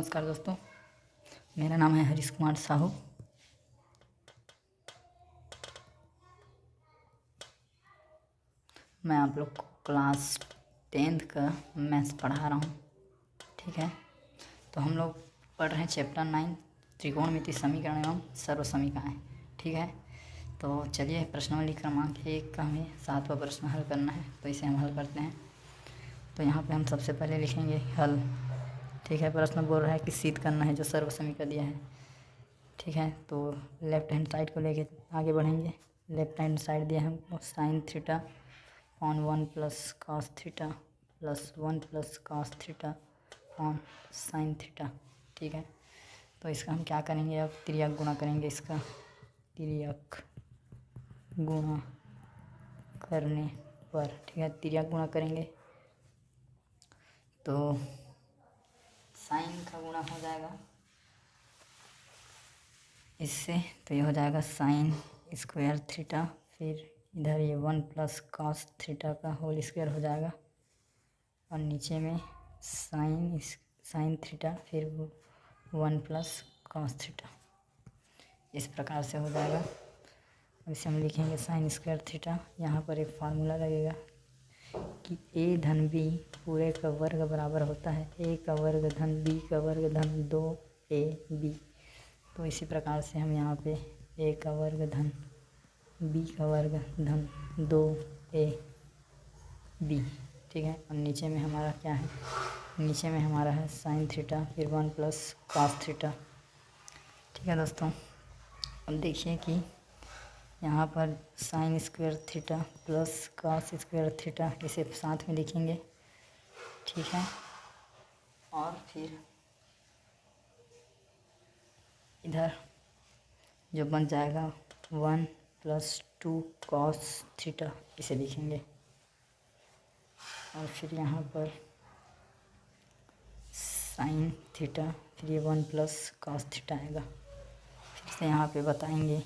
नमस्कार दोस्तों, मेरा नाम है हरीश कुमार साहू। मैं आप लोग को क्लास 10th का मैथ्स पढ़ा रहा हूँ। ठीक है, तो हम लोग पढ़ रहे हैं चैप्टर 9 त्रिकोणमितीय समीकरण एवं सर्व समीकरण। ठीक है, तो चलिए प्रश्नावली क्रमांक 1 का हमें 7वां प्रश्न हल करना है, तो इसे हम हल करते हैं। तो यहाँ पे हम सबसे पहले लिखेंगे हल। ठीक है, प्रश्न बोल रहा है कि सिद्ध करना है जो सर्व समीकरण दिया है। ठीक है, तो लेफ्ट हैंड साइड को लेके आगे बढ़ेंगे। लेफ्ट हैंड साइड दिया है हमको sine theta on 1 plus cos theta plus 1 plus cos theta on sine theta. ठीक है, तो इसका हम क्या करेंगे, अब तिर्यक गुणा करेंगे। इसका तिर्यक गुणा करने पर, ठीक है, तिर्यक गुणा करेंगे तो साइन का गुणा हो जाएगा इससे, तो ये हो जाएगा साइन स्क्वायर थीटा, फिर इधर ये 1 प्लस कॉस थीटा का होल स्क्वायर हो जाएगा, और नीचे में साइन थीटा फिर 1 प्लस कॉस थीटा। इस प्रकार से हो जाएगा। अब इसे हम लिखेंगे साइन स्क्वायर थीटा। यहाँ पर एक फार्मूला लगेगा कि a धन b पूरे का वर्ग बराबर होता है a का वर्ग धन b का वर्ग धन 2ab। तो इसी प्रकार से हम यहाँ पे a का वर्ग धन b का वर्ग धन 2ab। ठीक है, और नीचे में हमारा क्या है, नीचे में हमारा है साइन थीटा फिर 1 प्लस कॉस थीटा। ठीक है दोस्तों, अब देखिए कि यहाँ पर sine square theta plus cos square theta इसे साथ में लिखेंगे। ठीक है, और फिर इधर जो बन जाएगा 1 प्लस 2 कॉस थीटा इसे लिखेंगे, और फिर यहाँ पर साइन थीटा फिर ये 1 प्लस कॉस थीटा आएगा। फिर से यहाँ पे बताएंगे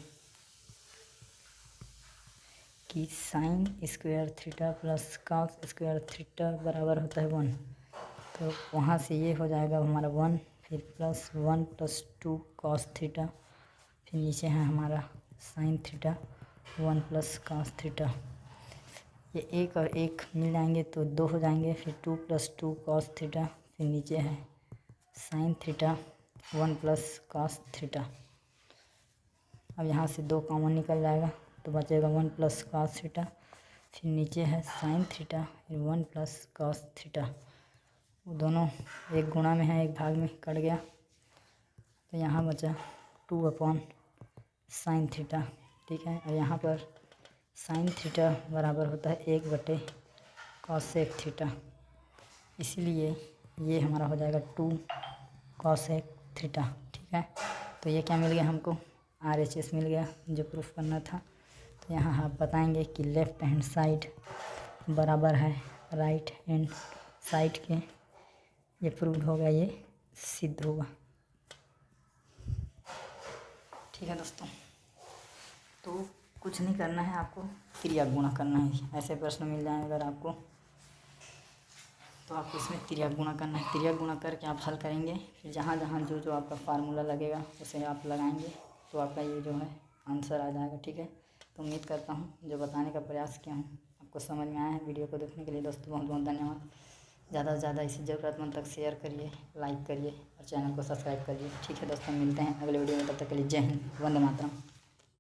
कि sine square theta plus cos square theta बराबर होता है 1, तो वहाँ से ये हो जाएगा हमारा 1 फिर प्लस 1 प्लस 2 कॉस थीटा, फिर नीचे है हमारा sine theta 1 plus cos theta. ये एक और एक मिल जाएंगे तो 2 हो जाएंगे, फिर 2 प्लस 2 कॉस थीटा, फिर नीचे है sine theta 1 plus cos theta. अब यहाँ से 2 कॉमन निकल जाएगा तो बचेगा 1 प्लस कॉस थीटा, फिर नीचे है साइन थीटा फिर 1 प्लस कॉस थीटा। वो दोनों एक गुणा में है, एक भाग में कट गया, तो यहाँ बचा 2 अपॉन साइन थीटा। ठीक है, और यहाँ पर साइन थीटा बराबर होता है 1 बटे कॉसेक थीटा, इसीलिए ये हमारा हो जाएगा 2 कॉसेक थीटा। ठीक है, तो ये क्या मिल गया हमको, RHS मिल गया जो प्रूफ करना था। तो यहाँ आप बताएंगे कि लेफ़्ट हैंड साइड बराबर है राइट हैंड साइड के, ये प्रूव होगा, ये सिद्ध होगा। ठीक है दोस्तों, तो कुछ नहीं करना है, आपको तिर्यक गुणा करना है। ऐसे प्रश्न मिल जाए अगर आपको, तो आपको इसमें तिर्यक गुणा करना है। तिर्यक गुणा करके आप हल करेंगे, फिर जहाँ जहाँ जो जो आपका फार्मूला लगेगा उसे आप लगाएंगे, तो आपका ये जो है आंसर आ जाएगा। ठीक है, तो उम्मीद करता हूँ जो बताने का प्रयास किया हूँ आपको समझ में आया है। वीडियो को देखने के लिए दोस्तों बहुत बहुत धन्यवाद। ज़्यादा से ज़्यादा इसे ज़रूरतमंद तक शेयर करिए, लाइक करिए और चैनल को सब्सक्राइब करिए। ठीक है दोस्तों, मिलते हैं अगले वीडियो में, तब तक के लिए जय हिंद, वंदे मातरम।